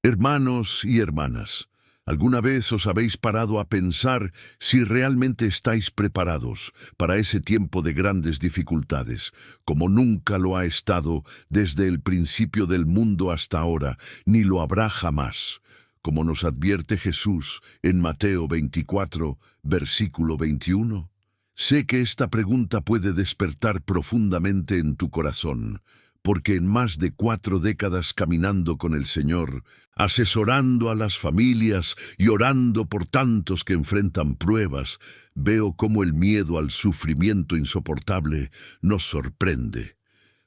Hermanos y hermanas, ¿alguna vez os habéis parado a pensar si realmente estáis preparados para ese tiempo de grandes dificultades, como nunca lo ha estado desde el principio del mundo hasta ahora, ni lo habrá jamás? Como nos advierte Jesús en Mateo 24, versículo 21. Sé que esta pregunta puede despertar profundamente en tu corazón, porque en más de 4 décadas caminando con el Señor, asesorando a las familias y orando por tantos que enfrentan pruebas, veo cómo el miedo al sufrimiento insoportable nos sorprende.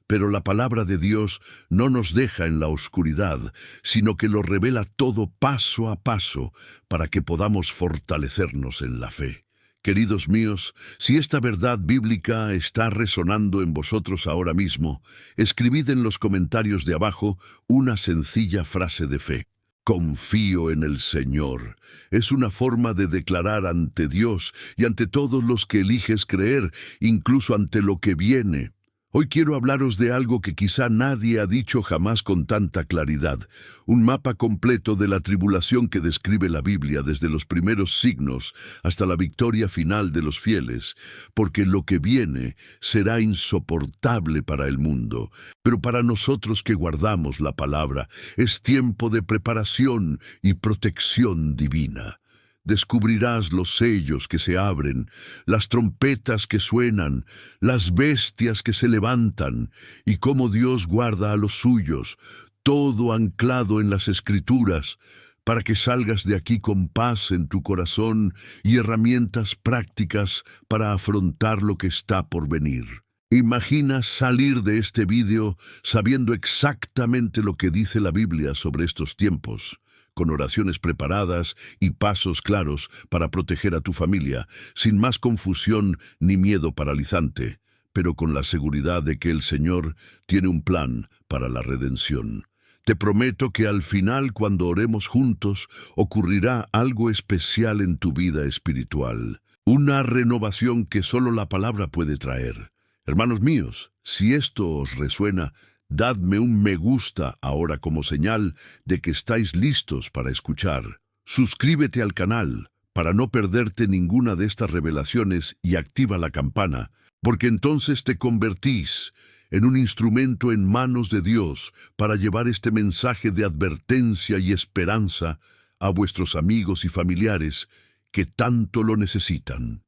Pero la palabra de Dios no nos deja en la oscuridad, sino que lo revela todo paso a paso para que podamos fortalecernos en la fe. Queridos míos, si esta verdad bíblica está resonando en vosotros ahora mismo, escribid en los comentarios de abajo una sencilla frase de fe. Confío en el Señor. Es una forma de declarar ante Dios y ante todos los que eliges creer, incluso ante lo que viene. Hoy quiero hablaros de algo que quizá nadie ha dicho jamás con tanta claridad, un mapa completo de la tribulación que describe la Biblia desde los primeros signos hasta la victoria final de los fieles, porque lo que viene será insoportable para el mundo, pero para nosotros que guardamos la palabra es tiempo de preparación y protección divina. Descubrirás los sellos que se abren, las trompetas que suenan, las bestias que se levantan, y cómo Dios guarda a los suyos, todo anclado en las Escrituras, para que salgas de aquí con paz en tu corazón y herramientas prácticas para afrontar lo que está por venir. Imagina salir de este vídeo sabiendo exactamente lo que dice la Biblia sobre estos tiempos, con oraciones preparadas y pasos claros para proteger a tu familia, sin más confusión ni miedo paralizante, pero con la seguridad de que el Señor tiene un plan para la redención. Te prometo que al final, cuando oremos juntos, ocurrirá algo especial en tu vida espiritual, una renovación que solo la palabra puede traer. Hermanos míos, si esto os resuena, dadme un me gusta ahora como señal de que estáis listos para escuchar. Suscríbete al canal para no perderte ninguna de estas revelaciones y activa la campana, porque entonces te convertís en un instrumento en manos de Dios para llevar este mensaje de advertencia y esperanza a vuestros amigos y familiares que tanto lo necesitan.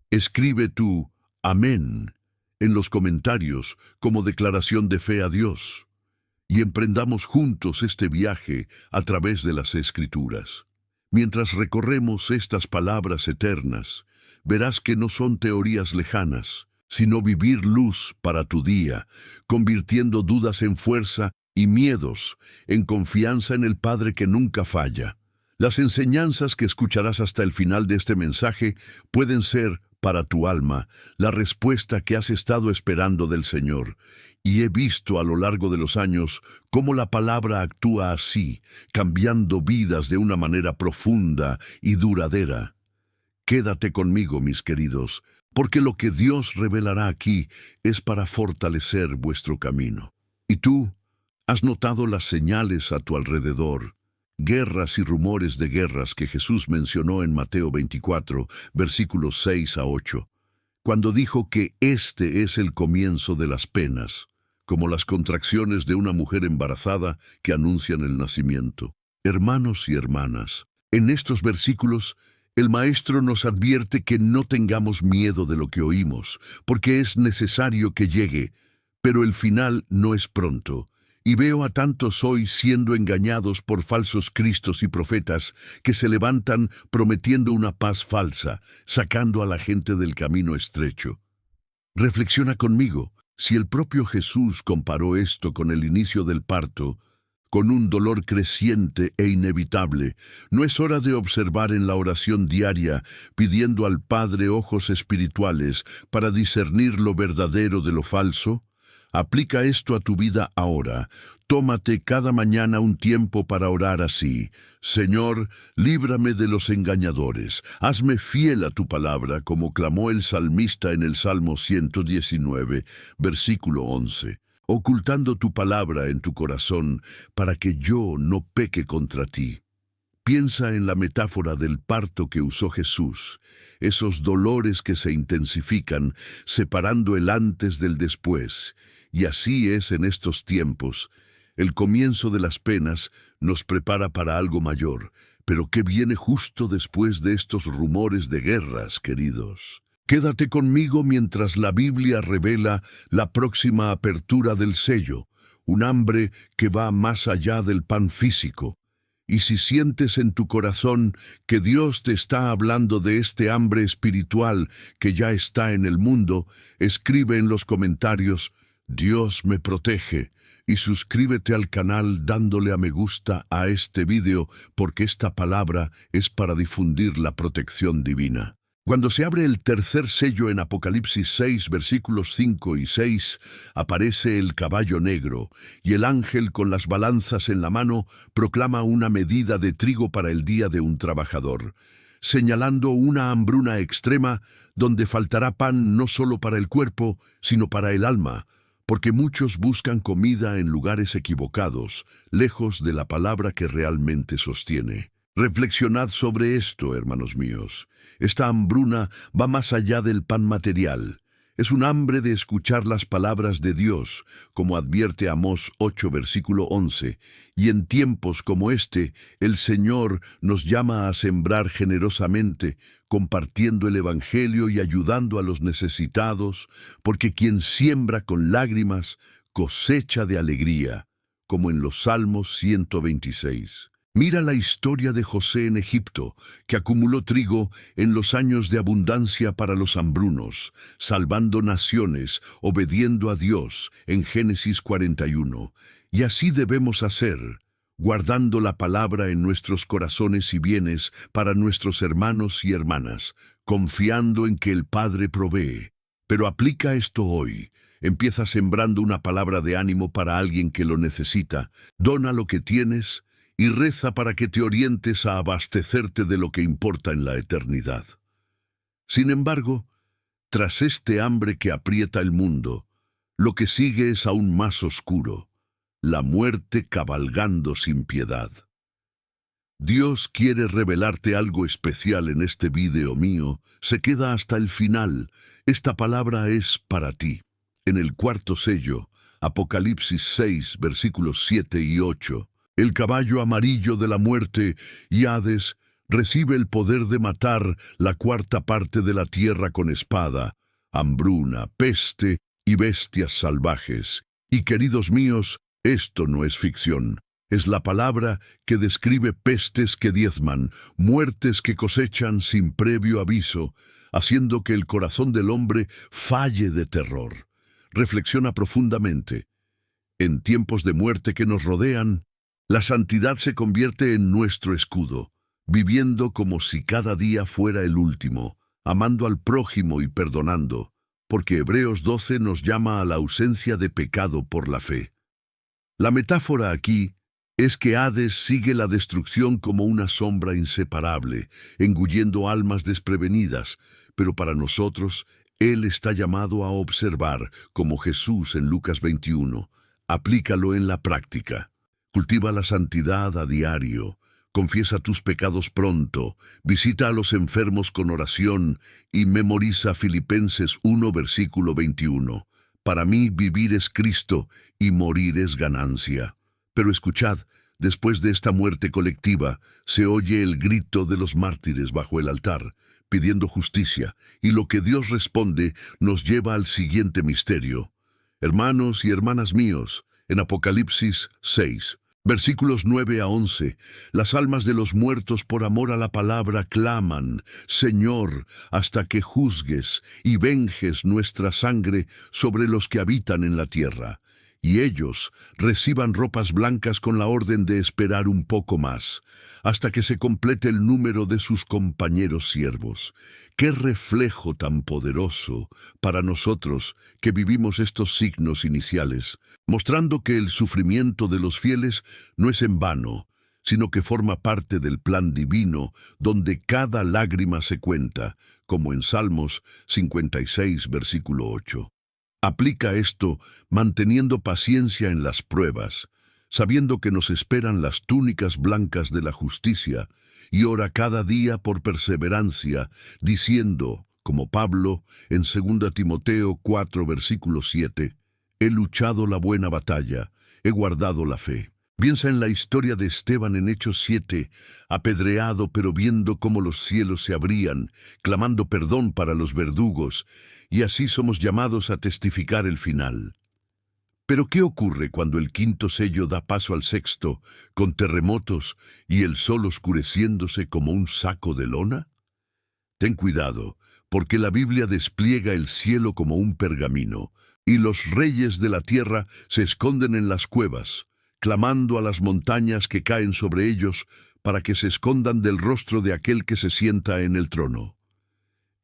Escribe tu amén en los comentarios como declaración de fe a Dios, y emprendamos juntos este viaje a través de las Escrituras. Mientras recorremos estas palabras eternas, verás que no son teorías lejanas, sino vivir luz para tu día, convirtiendo dudas en fuerza y miedos en confianza en el Padre que nunca falla. Las enseñanzas que escucharás hasta el final de este mensaje pueden ser para tu alma la respuesta que has estado esperando del Señor. Y he visto a lo largo de los años cómo la palabra actúa así, cambiando vidas de una manera profunda y duradera. Quédate conmigo, mis queridos, porque lo que Dios revelará aquí es para fortalecer vuestro camino. ¿Y tú? ¿Has notado las señales a tu alrededor? Guerras y rumores de guerras que Jesús mencionó en Mateo 24, versículos 6 a 8, cuando dijo que este es el comienzo de las penas, como las contracciones de una mujer embarazada que anuncian el nacimiento. Hermanos y hermanas, en estos versículos, el Maestro nos advierte que no tengamos miedo de lo que oímos, porque es necesario que llegue, pero el final no es pronto. Y veo a tantos hoy siendo engañados por falsos cristos y profetas que se levantan prometiendo una paz falsa, sacando a la gente del camino estrecho. Reflexiona conmigo, si el propio Jesús comparó esto con el inicio del parto, con un dolor creciente e inevitable, ¿no es hora de observar en la oración diaria, pidiendo al Padre ojos espirituales para discernir lo verdadero de lo falso? Aplica esto a tu vida ahora. Tómate cada mañana un tiempo para orar así. Señor, líbrame de los engañadores. Hazme fiel a tu palabra, como clamó el salmista en el Salmo 119, versículo 11. ocultando tu palabra en tu corazón para que yo no peque contra ti. Piensa en la metáfora del parto que usó Jesús, esos dolores que se intensifican, separando el antes del después. Y así es en estos tiempos. El comienzo de las penas nos prepara para algo mayor, pero que viene justo después de estos rumores de guerras, queridos. Quédate conmigo mientras la Biblia revela la próxima apertura del sello, un hambre que va más allá del pan físico. Y si sientes en tu corazón que Dios te está hablando de este hambre espiritual que ya está en el mundo, escribe en los comentarios, Dios me protege, y suscríbete al canal dándole a me gusta a este video porque esta palabra es para difundir la protección divina. Cuando se abre el tercer sello en Apocalipsis 6, versículos 5 y 6, aparece el caballo negro, y el ángel con las balanzas en la mano proclama una medida de trigo para el día de un trabajador, señalando una hambruna extrema donde faltará pan no solo para el cuerpo, sino para el alma, porque muchos buscan comida en lugares equivocados, lejos de la palabra que realmente sostiene. Reflexionad sobre esto, hermanos míos. Esta hambruna va más allá del pan material. Es un hambre de escuchar las palabras de Dios, como advierte Amós 8, versículo 11. Y en tiempos como este, el Señor nos llama a sembrar generosamente, compartiendo el Evangelio y ayudando a los necesitados, porque quien siembra con lágrimas, cosecha de alegría, como en los Salmos 126. Mira la historia de José en Egipto, que acumuló trigo en los años de abundancia para los hambrunos, salvando naciones, obediendo a Dios, en Génesis 41. Y así debemos hacer, guardando la palabra en nuestros corazones y bienes para nuestros hermanos y hermanas, confiando en que el Padre provee. Pero aplica esto hoy. Empieza sembrando una palabra de ánimo para alguien que lo necesita. Dona lo que tienes y reza para que te orientes a abastecerte de lo que importa en la eternidad. Sin embargo, tras este hambre que aprieta el mundo, lo que sigue es aún más oscuro, la muerte cabalgando sin piedad. Dios quiere revelarte algo especial en este video mío, se queda hasta el final, esta palabra es para ti. En el cuarto sello, Apocalipsis 6, versículos 7 y 8, el caballo amarillo de la muerte, y Hades, recibe el poder de matar la cuarta parte de la tierra con espada, hambruna, peste y bestias salvajes. Y queridos míos, esto no es ficción. Es la palabra que describe pestes que diezman, muertes que cosechan sin previo aviso, haciendo que el corazón del hombre falle de terror. Reflexiona profundamente. En tiempos de muerte que nos rodean, la santidad se convierte en nuestro escudo, viviendo como si cada día fuera el último, amando al prójimo y perdonando, porque Hebreos 12 nos llama a la ausencia de pecado por la fe. La metáfora aquí es que Hades sigue la destrucción como una sombra inseparable, engullendo almas desprevenidas, pero para nosotros, Él está llamado a observar, como Jesús en Lucas 21. Aplícalo en la práctica. Cultiva la santidad a diario, confiesa tus pecados pronto, visita a los enfermos con oración y memoriza Filipenses 1, versículo 21. Para mí vivir es Cristo y morir es ganancia. Pero escuchad, después de esta muerte colectiva, se oye el grito de los mártires bajo el altar, pidiendo justicia, y lo que Dios responde nos lleva al siguiente misterio. Hermanos y hermanas míos, en Apocalipsis 6, versículos 9 a 11, las almas de los muertos por amor a la palabra claman, Señor, hasta que juzgues y venjes nuestra sangre sobre los que habitan en la tierra. Y ellos reciban ropas blancas con la orden de esperar un poco más, hasta que se complete el número de sus compañeros siervos. ¡Qué reflejo tan poderoso para nosotros que vivimos estos signos iniciales, mostrando que el sufrimiento de los fieles no es en vano, sino que forma parte del plan divino, donde cada lágrima se cuenta, como en Salmos 56, versículo 8. Aplica esto manteniendo paciencia en las pruebas, sabiendo que nos esperan las túnicas blancas de la justicia, y ora cada día por perseverancia, diciendo, como Pablo en 2 Timoteo 4, versículo 7, «He luchado la buena batalla, he guardado la fe». Piensa en la historia de Esteban en Hechos 7, apedreado pero viendo cómo los cielos se abrían, clamando perdón para los verdugos, y así somos llamados a testificar el final. Pero ¿qué ocurre cuando el quinto sello da paso al sexto, con terremotos y el sol oscureciéndose como un saco de lona? Ten cuidado, porque la Biblia despliega el cielo como un pergamino, y los reyes de la tierra se esconden en las cuevas, clamando a las montañas que caen sobre ellos para que se escondan del rostro de aquel que se sienta en el trono.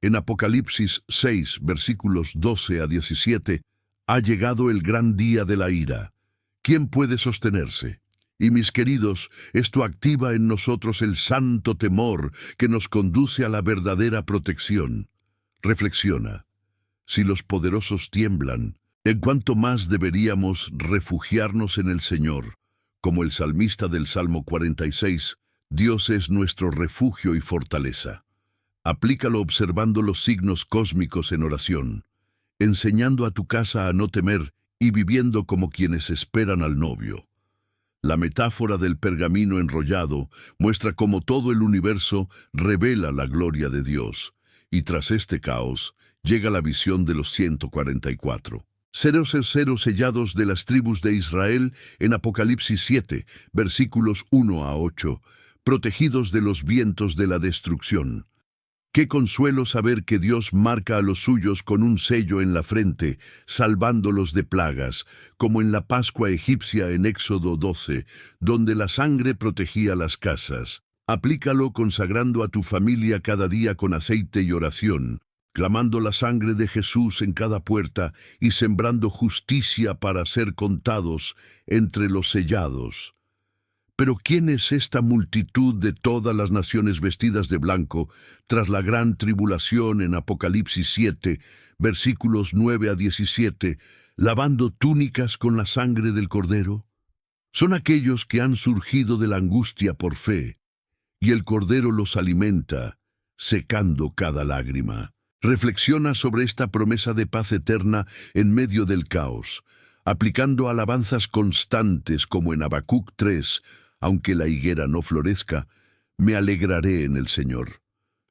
En Apocalipsis 6, versículos 12 a 17, ha llegado el gran día de la ira. ¿Quién puede sostenerse? Y mis queridos, esto activa en nosotros el santo temor que nos conduce a la verdadera protección. Reflexiona. Si los poderosos tiemblan, ¿en cuánto más deberíamos refugiarnos en el Señor? Como el salmista del Salmo 46, Dios es nuestro refugio y fortaleza. Aplícalo observando los signos cósmicos en oración, enseñando a tu casa a no temer y viviendo como quienes esperan al novio. La metáfora del pergamino enrollado muestra cómo todo el universo revela la gloria de Dios, y tras este caos llega la visión de los 144. Ceros sellados de las tribus de Israel en Apocalipsis 7, versículos 1 a 8, protegidos de los vientos de la destrucción. Qué consuelo saber que Dios marca a los suyos con un sello en la frente, salvándolos de plagas, como en la Pascua egipcia en Éxodo 12, donde la sangre protegía las casas. Aplícalo consagrando a tu familia cada día con aceite y oración, clamando la sangre de Jesús en cada puerta y sembrando justicia para ser contados entre los sellados. Pero ¿quién es esta multitud de todas las naciones vestidas de blanco tras la gran tribulación en Apocalipsis 7, versículos 9 a 17, lavando túnicas con la sangre del Cordero? Son aquellos que han surgido de la angustia por fe, y el Cordero los alimenta, secando cada lágrima. Reflexiona sobre esta promesa de paz eterna en medio del caos, aplicando alabanzas constantes como en Habacuc 3, aunque la higuera no florezca, me alegraré en el Señor.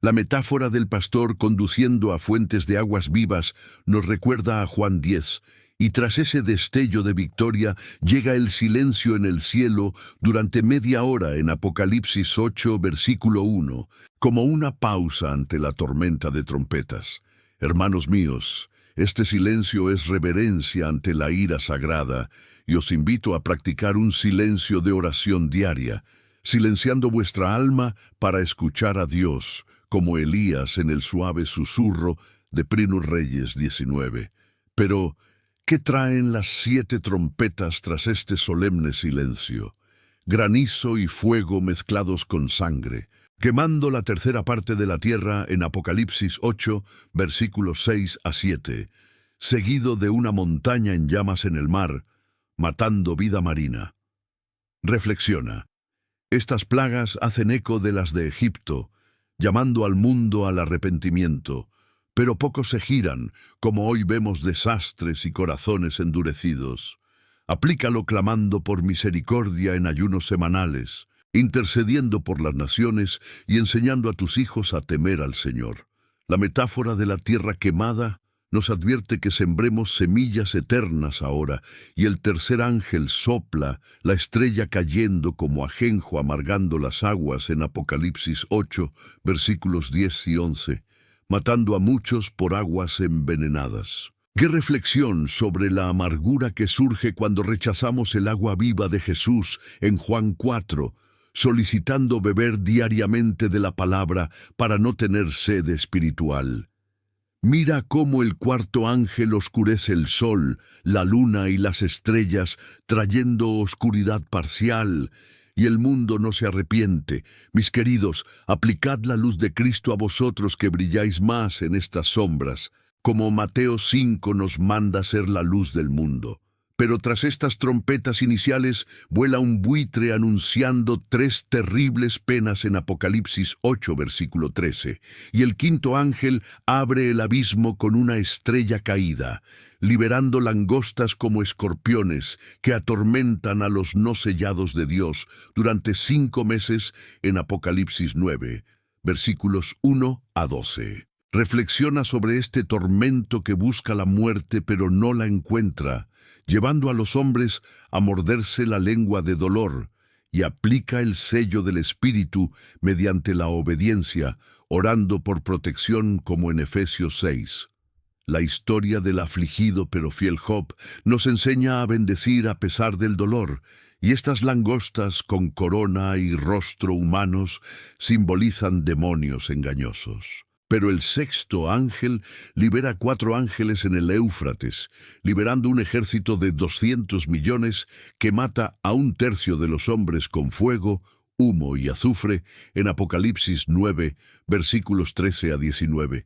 La metáfora del pastor conduciendo a fuentes de aguas vivas nos recuerda a Juan 10, y tras ese destello de victoria llega el silencio en el cielo durante media hora en Apocalipsis 8, versículo 1, como una pausa ante la tormenta de trompetas. Hermanos míos, este silencio es reverencia ante la ira sagrada, y os invito a practicar un silencio de oración diaria, silenciando vuestra alma para escuchar a Dios, como Elías en el suave susurro de Primeros Reyes 19. Pero, ¿qué traen las 7 trompetas tras este solemne silencio? Granizo y fuego mezclados con sangre, quemando la tercera parte de la tierra en Apocalipsis 8, versículos 6 a 7, seguido de una montaña en llamas en el mar, matando vida marina. Reflexiona. Estas plagas hacen eco de las de Egipto, llamando al mundo al arrepentimiento, pero pocos se giran, como hoy vemos desastres y corazones endurecidos. Aplícalo clamando por misericordia en ayunos semanales, intercediendo por las naciones y enseñando a tus hijos a temer al Señor. La metáfora de la tierra quemada nos advierte que sembremos semillas eternas ahora, y el tercer ángel sopla, la estrella cayendo como ajenjo amargando las aguas en Apocalipsis 8, versículos 10 y 11, matando a muchos por aguas envenenadas. ¡Qué reflexión sobre la amargura que surge cuando rechazamos el agua viva de Jesús en Juan 4, solicitando beber diariamente de la palabra para no tener sed espiritual! Mira cómo el cuarto ángel oscurece el sol, la luna y las estrellas, trayendo oscuridad parcial, y el mundo no se arrepiente. Mis queridos, aplicad la luz de Cristo a vosotros que brilláis más en estas sombras. como Mateo 5 nos manda ser la luz del mundo. Pero tras estas trompetas iniciales vuela un buitre anunciando 3 terribles penas en Apocalipsis 8, versículo 13, y el quinto ángel abre el abismo con una estrella caída, liberando langostas como escorpiones que atormentan a los no sellados de Dios durante 5 meses en Apocalipsis 9, versículos 1 a 12. Reflexiona sobre este tormento que busca la muerte pero no la encuentra, llevando a los hombres a morderse la lengua de dolor, y aplica el sello del Espíritu mediante la obediencia, orando por protección como en Efesios 6. La historia del afligido pero fiel Job nos enseña a bendecir a pesar del dolor, y estas langostas con corona y rostro humanos simbolizan demonios engañosos. Pero el sexto ángel libera 4 ángeles en el Éufrates, liberando un ejército de 200 millones que mata a 1/3 de los hombres con fuego, humo y azufre en Apocalipsis 9, versículos 13 a 19.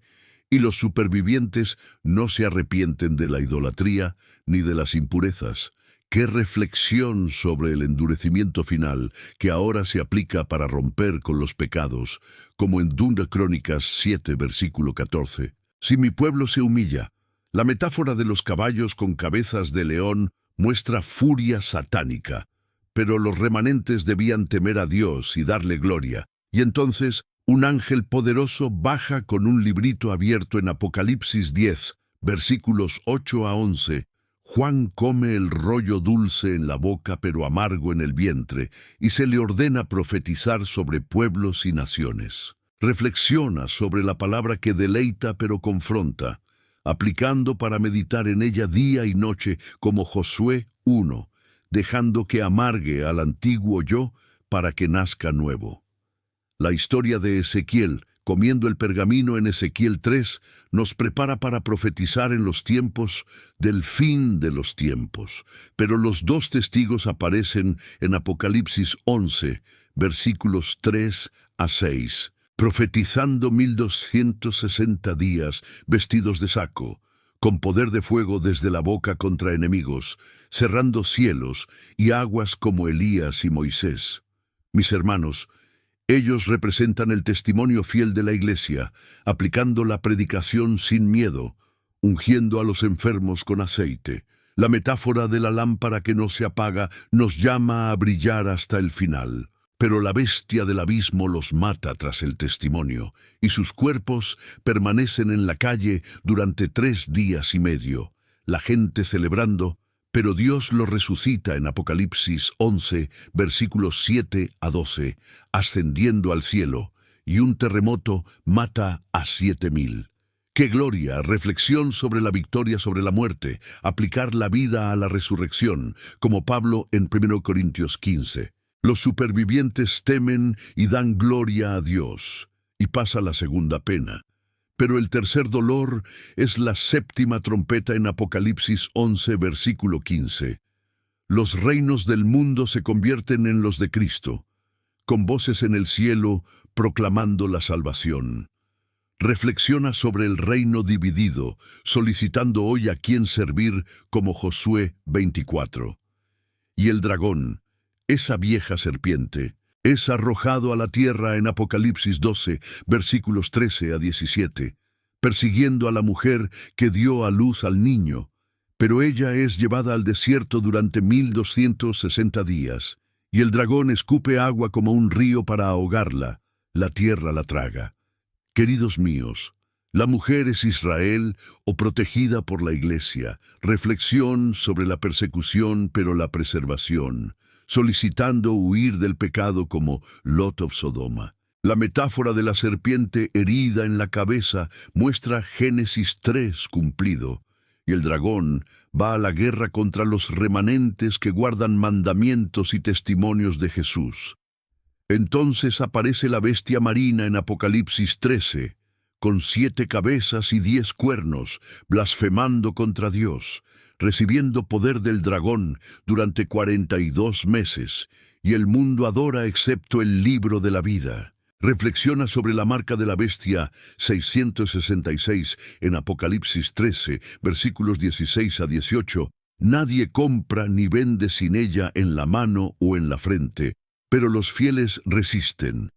Y los supervivientes no se arrepienten de la idolatría ni de las impurezas. ¡Qué reflexión sobre el endurecimiento final que ahora se aplica para romper con los pecados, como en 2 Crónicas 7, versículo 14! Si mi pueblo se humilla, la metáfora de los caballos con cabezas de león muestra furia satánica, pero los remanentes debían temer a Dios y darle gloria, y entonces un ángel poderoso baja con un librito abierto en Apocalipsis 10, versículos 8 a 11, Juan come el rollo dulce en la boca pero amargo en el vientre, y se le ordena profetizar sobre pueblos y naciones. Reflexiona sobre la palabra que deleita pero confronta, aplicando para meditar en ella día y noche como Josué 1, dejando que amargue al antiguo yo para que nazca nuevo. La historia de Ezequiel, comiendo el pergamino en Ezequiel 3, nos prepara para profetizar en los tiempos del fin de los tiempos. Pero los 2 testigos aparecen en Apocalipsis 11, versículos 3 a 6, profetizando 1260 días vestidos de saco, con poder de fuego desde la boca contra enemigos, cerrando cielos y aguas como Elías y Moisés. Mis hermanos, ellos representan el testimonio fiel de la Iglesia, aplicando la predicación sin miedo, ungiendo a los enfermos con aceite. La metáfora de la lámpara que no se apaga nos llama a brillar hasta el final. Pero la bestia del abismo los mata tras el testimonio, y sus cuerpos permanecen en la calle durante 3 días y medio, la gente celebrando, pero Dios los resucita en Apocalipsis 11, versículos 7 a 12, ascendiendo al cielo, y un terremoto mata a 7,000. ¡Qué gloria! Reflexión sobre la victoria sobre la muerte, aplicar la vida a la resurrección, como Pablo en 1 Corintios 15. Los supervivientes temen y dan gloria a Dios, y pasa la segunda pena. Pero el tercer dolor es la 7ª trompeta en Apocalipsis 11, versículo 15. Los reinos del mundo se convierten en los de Cristo, con voces en el cielo proclamando la salvación. Reflexiona sobre el reino dividido, solicitando hoy a quién servir como Josué 24. Y el dragón, esa vieja serpiente, es arrojado a la tierra en Apocalipsis 12, versículos 13 a 17, persiguiendo a la mujer que dio a luz al niño, pero ella es llevada al desierto durante 1260 días, y el dragón escupe agua como un río para ahogarla, la tierra la traga. Queridos míos, la mujer es Israel o protegida por la Iglesia, reflexión sobre la persecución pero la preservación, solicitando huir del pecado como Lot of Sodoma. La metáfora de la serpiente herida en la cabeza muestra Génesis 3 cumplido, y el dragón va a la guerra contra los remanentes que guardan mandamientos y testimonios de Jesús. Entonces aparece la bestia marina en Apocalipsis 13, con 7 cabezas y 10 cuernos, blasfemando contra Dios, recibiendo poder del dragón durante 42 meses, y el mundo adora excepto el libro de la vida. Reflexiona sobre la marca de la bestia 666 en Apocalipsis 13, versículos 16 a 18. Nadie compra ni vende sin ella en la mano o en la frente, pero los fieles resisten.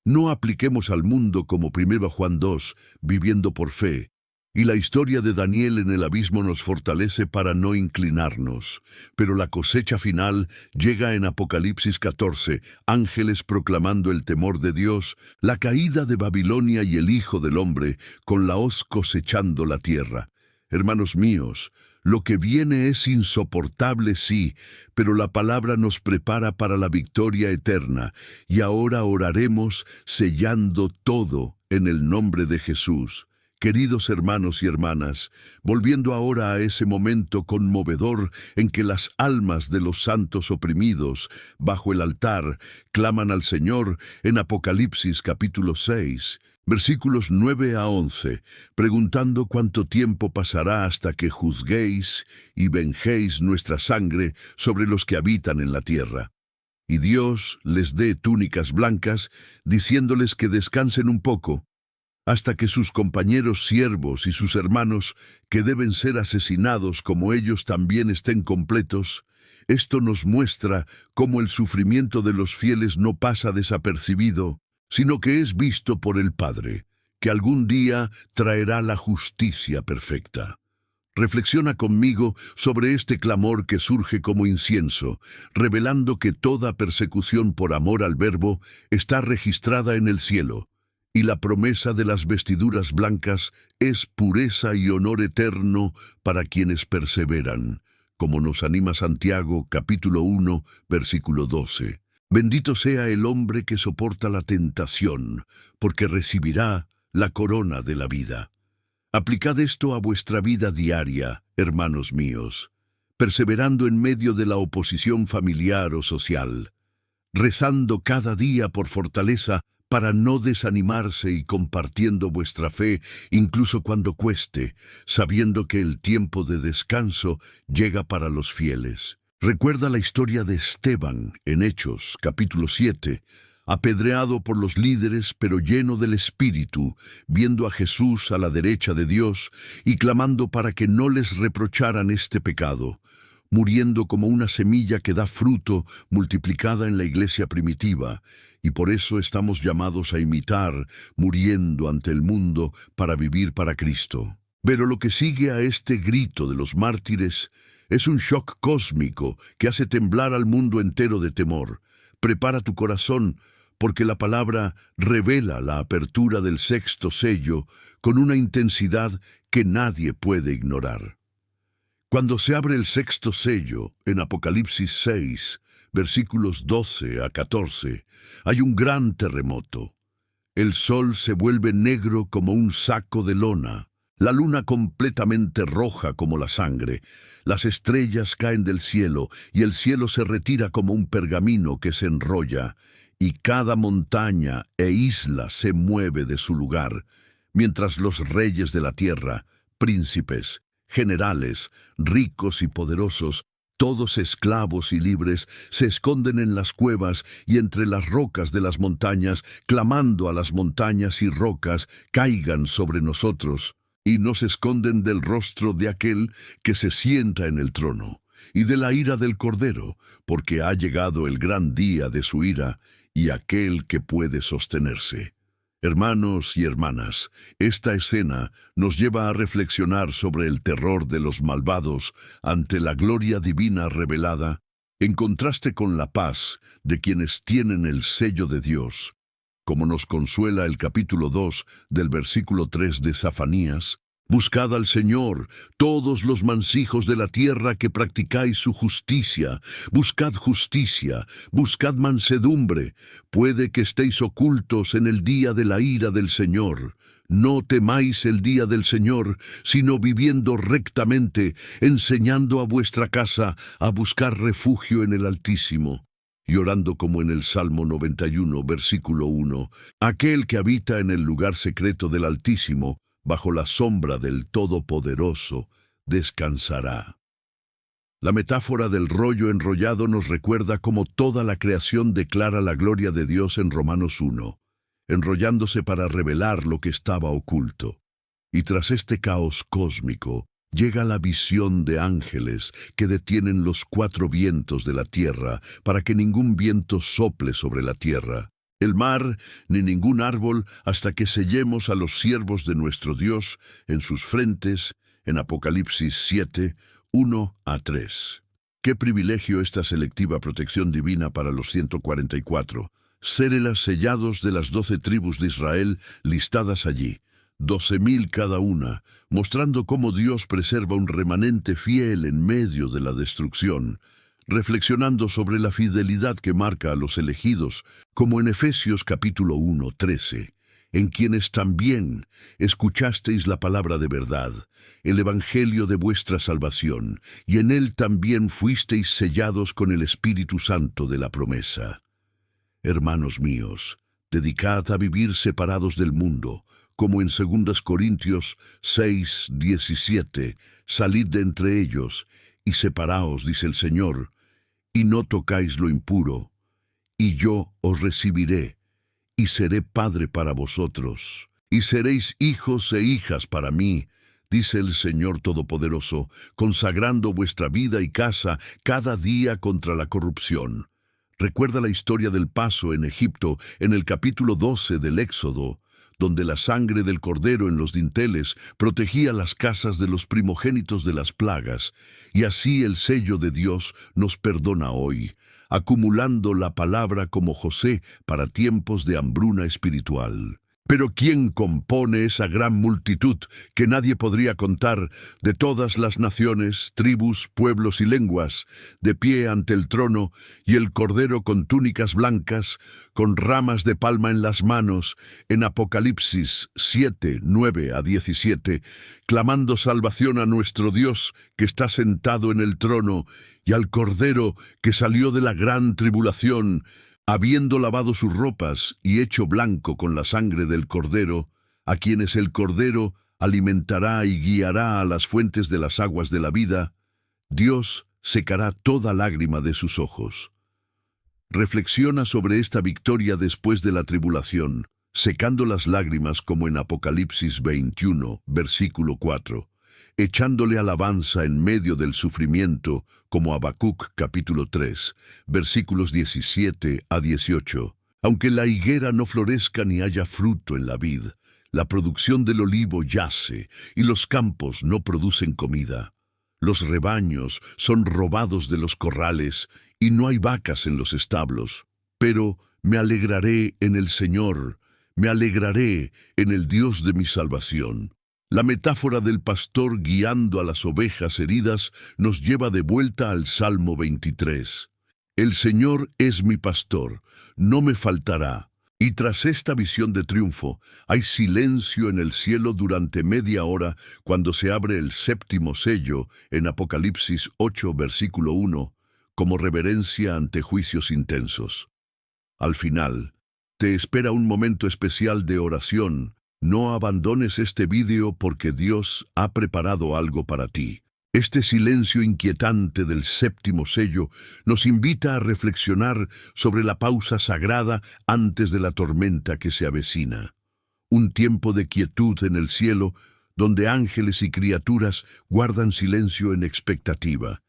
No apliquemos al mundo como 1 Juan 2, viviendo por fe. Y la historia de Daniel en el abismo nos fortalece para no inclinarnos. Pero la cosecha final llega en Apocalipsis 14, ángeles proclamando el temor de Dios, la caída de Babilonia y el Hijo del Hombre, con la hoz cosechando la tierra. Hermanos míos, lo que viene es insoportable, sí, pero la palabra nos prepara para la victoria eterna, y ahora oraremos sellando todo en el nombre de Jesús. Queridos hermanos y hermanas, volviendo ahora a ese momento conmovedor en que las almas de los santos oprimidos bajo el altar claman al Señor en Apocalipsis capítulo 6, versículos 9 a 11, preguntando cuánto tiempo pasará hasta que juzguéis y venjéis nuestra sangre sobre los que habitan en la tierra. Y Dios les dé túnicas blancas, diciéndoles que descansen un poco, hasta que sus compañeros siervos y sus hermanos, que deben ser asesinados como ellos también estén completos. Esto nos muestra cómo el sufrimiento de los fieles no pasa desapercibido, sino que es visto por el Padre, que algún día traerá la justicia perfecta. Reflexiona conmigo sobre este clamor que surge como incienso, revelando que toda persecución por amor al Verbo está registrada en el cielo, y la promesa de las vestiduras blancas es pureza y honor eterno para quienes perseveran, como nos anima Santiago, capítulo 1, versículo 12. Bendito sea el hombre que soporta la tentación, porque recibirá la corona de la vida. Aplicad esto a vuestra vida diaria, hermanos míos, perseverando en medio de la oposición familiar o social, rezando cada día por fortaleza para no desanimarse y compartiendo vuestra fe incluso cuando cueste, sabiendo que el tiempo de descanso llega para los fieles. Recuerda la historia de Esteban en Hechos, capítulo 7, apedreado por los líderes pero lleno del Espíritu, viendo a Jesús a la derecha de Dios y clamando para que no les reprocharan este pecado, muriendo como una semilla que da fruto multiplicada en la iglesia primitiva, y por eso estamos llamados a imitar, muriendo ante el mundo para vivir para Cristo. Pero lo que sigue a este grito de los mártires es un shock cósmico que hace temblar al mundo entero de temor. Prepara tu corazón, porque la palabra revela la apertura del sexto sello con una intensidad que nadie puede ignorar. Cuando se abre el sexto sello, en Apocalipsis 6, versículos 12 a 14, hay un gran terremoto. El sol se vuelve negro como un saco de lona, la luna completamente roja como la sangre, las estrellas caen del cielo y el cielo se retira como un pergamino que se enrolla, y cada montaña e isla se mueve de su lugar, mientras los reyes de la tierra, príncipes, generales, ricos y poderosos, todos esclavos y libres, se esconden en las cuevas y entre las rocas de las montañas, clamando a las montañas y rocas, caigan sobre nosotros, y no se esconden del rostro de aquel que se sienta en el trono, y de la ira del Cordero, porque ha llegado el gran día de su ira, y aquel que puede sostenerse. Hermanos y hermanas, esta escena nos lleva a reflexionar sobre el terror de los malvados ante la gloria divina revelada, en contraste con la paz de quienes tienen el sello de Dios, como nos consuela el capítulo 2 del versículo 3 de Zafanías. Buscad al Señor, todos los mansijos de la tierra que practicáis su justicia. Buscad justicia, buscad mansedumbre. Puede que estéis ocultos en el día de la ira del Señor. No temáis el día del Señor, sino viviendo rectamente, enseñando a vuestra casa a buscar refugio en el Altísimo. Y orando como en el Salmo 91, versículo 1, aquel que habita en el lugar secreto del Altísimo, bajo la sombra del Todopoderoso, descansará. La metáfora del rollo enrollado nos recuerda cómo toda la creación declara la gloria de Dios en Romanos 1. enrollándose para revelar lo que estaba oculto. Y tras este caos cósmico, llega la visión de ángeles que detienen los 4 vientos de la tierra para que ningún viento sople sobre la tierra, el mar, ni ningún árbol, hasta que sellemos a los siervos de nuestro Dios en sus frentes, en Apocalipsis 7, 1 a 3. Qué privilegio esta selectiva protección divina para los 144, sérelas sellados de las 12 tribus de Israel listadas allí, 12,000 cada una, mostrando cómo Dios preserva un remanente fiel en medio de la destrucción, reflexionando sobre la fidelidad que marca a los elegidos, como en Efesios capítulo 1, 13, en quienes también escuchasteis la palabra de verdad, el evangelio de vuestra salvación, y en él también fuisteis sellados con el Espíritu Santo de la promesa. Hermanos míos, dedicad a vivir separados del mundo, como en 2 Corintios 6, 17, salid de entre ellos, y separaos, dice el Señor, y no tocáis lo impuro, y yo os recibiré, y seré padre para vosotros, y seréis hijos e hijas para mí, dice el Señor Todopoderoso, consagrando vuestra vida y casa cada día contra la corrupción. Recuerda la historia del paso en Egipto en el capítulo 12 del Éxodo, donde la sangre del cordero en los dinteles protegía las casas de los primogénitos de las plagas, y así el sello de Dios nos perdona hoy, acumulando la palabra como José para tiempos de hambruna espiritual. Pero ¿quién compone esa gran multitud que nadie podría contar, de todas las naciones, tribus, pueblos y lenguas, de pie ante el trono, y el Cordero con túnicas blancas, con ramas de palma en las manos, en Apocalipsis 7, 9 a 17, clamando salvación a nuestro Dios que está sentado en el trono, y al Cordero que salió de la gran tribulación, habiendo lavado sus ropas y hecho blanco con la sangre del Cordero, a quienes el Cordero alimentará y guiará a las fuentes de las aguas de la vida, Dios secará toda lágrima de sus ojos. Reflexiona sobre esta victoria después de la tribulación, secando las lágrimas como en Apocalipsis 21, versículo 4. Echándole alabanza en medio del sufrimiento, como Habacuc capítulo 3, versículos 17 a 18. Aunque la higuera no florezca ni haya fruto en la vid, la producción del olivo yace, y los campos no producen comida. Los rebaños son robados de los corrales, y no hay vacas en los establos. Pero me alegraré en el Señor, me alegraré en el Dios de mi salvación. La metáfora del pastor guiando a las ovejas heridas nos lleva de vuelta al Salmo 23. El Señor es mi pastor, no me faltará. Y tras esta visión de triunfo, hay silencio en el cielo durante media hora cuando se abre el 7º sello en Apocalipsis 8, versículo 1, como reverencia ante juicios intensos. Al final, te espera un momento especial de oración. No abandones este vídeo porque Dios ha preparado algo para ti. Este silencio inquietante del 7º sello nos invita a reflexionar sobre la pausa sagrada antes de la tormenta que se avecina. Un tiempo de quietud en el cielo, donde ángeles y criaturas guardan silencio en expectativa.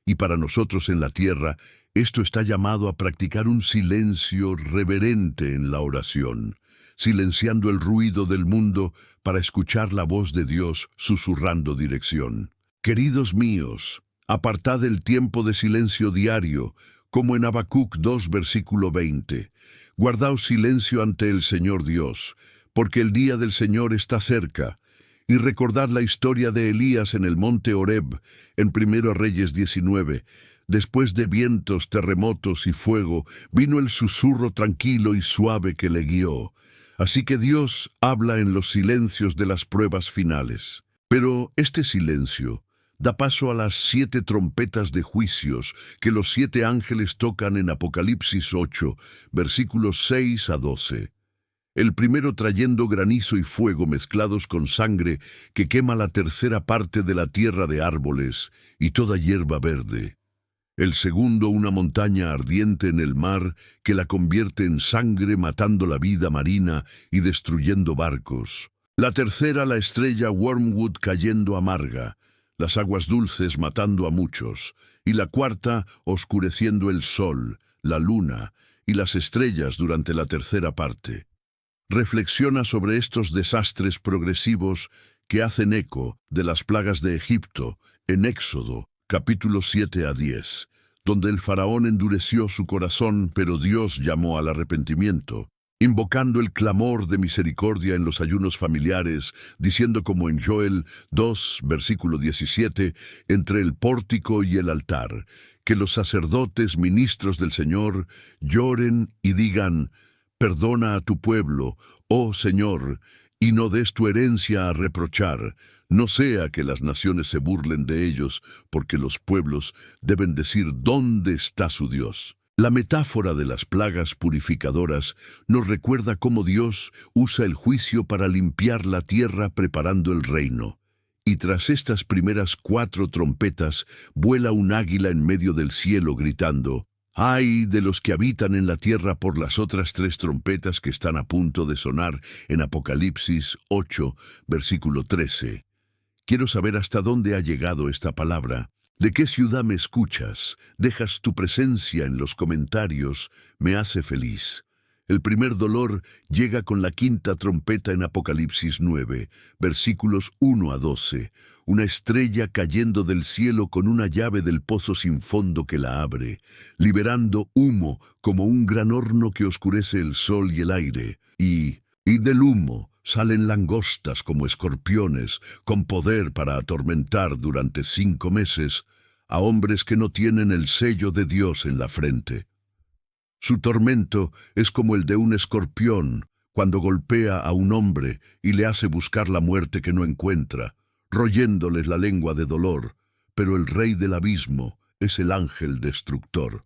Y para nosotros en la tierra, esto está llamado a practicar un silencio reverente en la oración, silenciando el ruido del mundo para escuchar la voz de Dios susurrando dirección. Queridos míos, apartad el tiempo de silencio diario, como en Habacuc 2, versículo 20. Guardaos silencio ante el Señor Dios, porque el día del Señor está cerca. Y recordad la historia de Elías en el monte Horeb, en 1 Reyes 19. Después de vientos, terremotos y fuego, vino el susurro tranquilo y suave que le guió. Así que Dios habla en los silencios de las pruebas finales. Pero este silencio da paso a las 7 trompetas de juicios que los 7 ángeles tocan en Apocalipsis 8, versículos 6 a 12. El primero trayendo granizo y fuego mezclados con sangre que quema la 1/3 parte de la tierra de árboles y toda hierba verde. El segundo, una montaña ardiente en el mar que la convierte en sangre, matando la vida marina y destruyendo barcos. La tercera, la estrella Wormwood cayendo amarga, las aguas dulces matando a muchos. Y la cuarta, oscureciendo el sol, la luna y las estrellas durante la tercera parte. Reflexiona sobre estos desastres progresivos que hacen eco de las plagas de Egipto en Éxodo, capítulos 7 a 10, donde el faraón endureció su corazón, pero Dios llamó al arrepentimiento, invocando el clamor de misericordia en los ayunos familiares, diciendo como en Joel 2, versículo 17, entre el pórtico y el altar, que los sacerdotes, ministros del Señor, lloren y digan: perdona a tu pueblo, oh Señor, y no des tu herencia a reprochar, no sea que las naciones se burlen de ellos, porque los pueblos deben decir ¿dónde está su Dios? La metáfora de las plagas purificadoras nos recuerda cómo Dios usa el juicio para limpiar la tierra preparando el reino. Y tras estas primeras 4 trompetas, vuela un águila en medio del cielo gritando: ¡ay de los que habitan en la tierra por las otras 3 trompetas que están a punto de sonar en Apocalipsis 8, versículo 13! Quiero saber hasta dónde ha llegado esta palabra. ¿De qué ciudad me escuchas? Dejas tu presencia en los comentarios. Me hace feliz. El primer dolor llega con la 5ª trompeta en Apocalipsis 9, versículos 1 a 12. Una estrella cayendo del cielo con una llave del pozo sin fondo que la abre, liberando humo como un gran horno que oscurece el sol y el aire. Y del humo salen langostas como escorpiones, con poder para atormentar durante 5 meses a hombres que no tienen el sello de Dios en la frente. Su tormento es como el de un escorpión cuando golpea a un hombre y le hace buscar la muerte que no encuentra, royéndoles la lengua de dolor, pero el rey del abismo es el ángel destructor.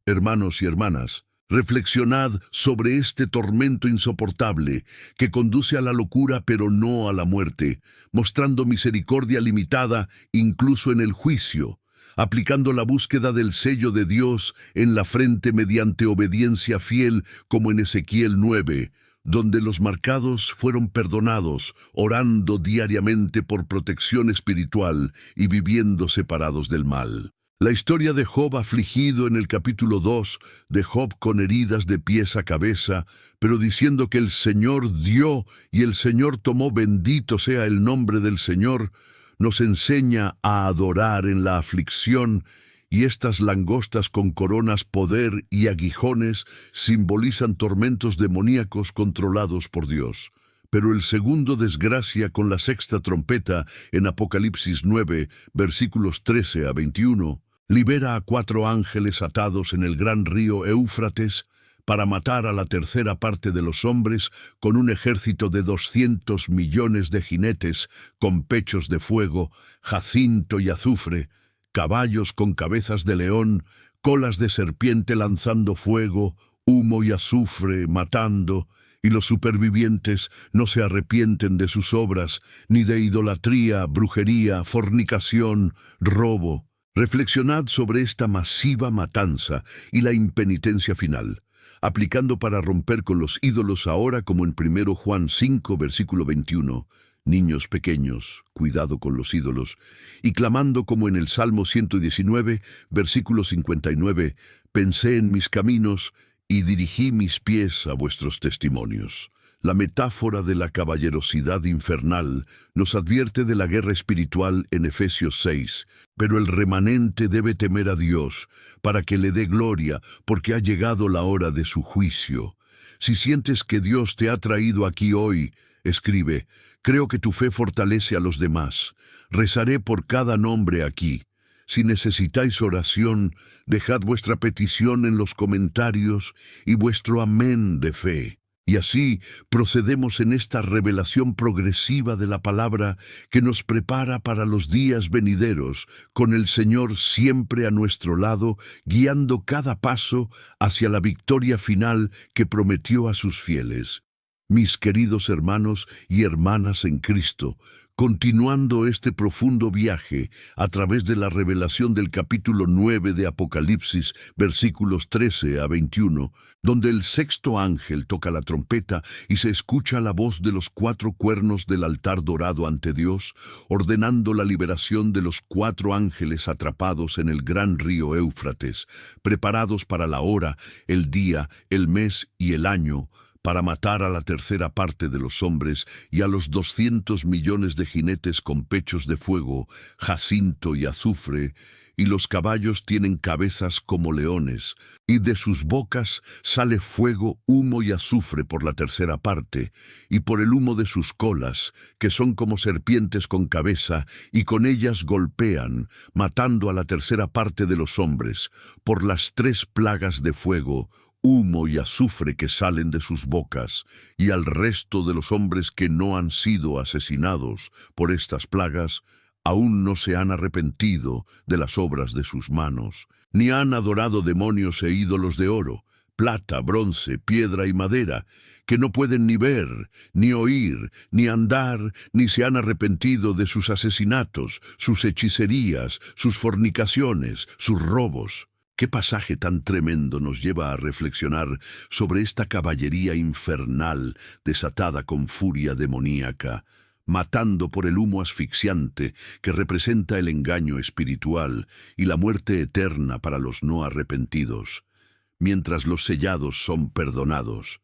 Hermanos y hermanas, reflexionad sobre este tormento insoportable que conduce a la locura pero no a la muerte, mostrando misericordia limitada incluso en el juicio, aplicando la búsqueda del sello de Dios en la frente mediante obediencia fiel como en Ezequiel 9, donde los marcados fueron perdonados, orando diariamente por protección espiritual y viviendo separados del mal. La historia de Job afligido en el capítulo 2, de Job con heridas de pies a cabeza, pero diciendo que el Señor dio y el Señor tomó, bendito sea el nombre del Señor, nos enseña a adorar en la aflicción, y estas langostas con coronas, poder y aguijones simbolizan tormentos demoníacos controlados por Dios. Pero el segundo desgracia con la 6ª trompeta en Apocalipsis 9, versículos 13 a 21, libera a 4 ángeles atados en el gran río Éufrates para matar a la tercera parte de los hombres con un ejército de 200 millones de jinetes con pechos de fuego, jacinto y azufre, caballos con cabezas de león, colas de serpiente lanzando fuego, humo y azufre matando, y los supervivientes no se arrepienten de sus obras, ni de idolatría, brujería, fornicación, robo. Reflexionad sobre esta masiva matanza y la impenitencia final, aplicando para romper con los ídolos ahora como en 1 Juan 5, versículo 21, niños pequeños, cuidado con los ídolos, y clamando como en el Salmo 119, versículo 59, pensé en mis caminos y dirigí mis pies a vuestros testimonios. La metáfora de la caballerosidad infernal nos advierte de la guerra espiritual en Efesios 6, pero el remanente debe temer a Dios para que le dé gloria, porque ha llegado la hora de su juicio. Si sientes que Dios te ha traído aquí hoy, escribe: creo que tu fe fortalece a los demás. Rezaré por cada nombre aquí. Si necesitáis oración, dejad vuestra petición en los comentarios y vuestro amén de fe. Y así procedemos en esta revelación progresiva de la palabra que nos prepara para los días venideros, con el Señor siempre a nuestro lado, guiando cada paso hacia la victoria final que prometió a sus fieles. Mis queridos hermanos y hermanas en Cristo, continuando este profundo viaje a través de la revelación del capítulo 9 de Apocalipsis, versículos 13 a 21, donde el sexto ángel toca la trompeta y se escucha la voz de los 4 cuernos del altar dorado ante Dios, ordenando la liberación de los 4 ángeles atrapados en el gran río Éufrates, preparados para la hora, el día, el mes y el año, para matar a la tercera parte de los hombres y a los 200 millones de jinetes con pechos de fuego, jacinto y azufre, y los caballos tienen cabezas como leones, y de sus bocas sale fuego, humo y azufre por la tercera parte, y por el humo de sus colas, que son como serpientes con cabeza, y con ellas golpean, matando a la tercera parte de los hombres, por las 3 plagas de fuego, humo y azufre que salen de sus bocas, y al resto de los hombres que no han sido asesinados por estas plagas, aún no se han arrepentido de las obras de sus manos, ni han adorado demonios e ídolos de oro, plata, bronce, piedra y madera, que no pueden ni ver, ni oír, ni andar, ni se han arrepentido de sus asesinatos, sus hechicerías, sus fornicaciones, sus robos. ¿Qué pasaje tan tremendo nos lleva a reflexionar sobre esta caballería infernal desatada con furia demoníaca, matando por el humo asfixiante que representa el engaño espiritual y la muerte eterna para los no arrepentidos, mientras los sellados son perdonados?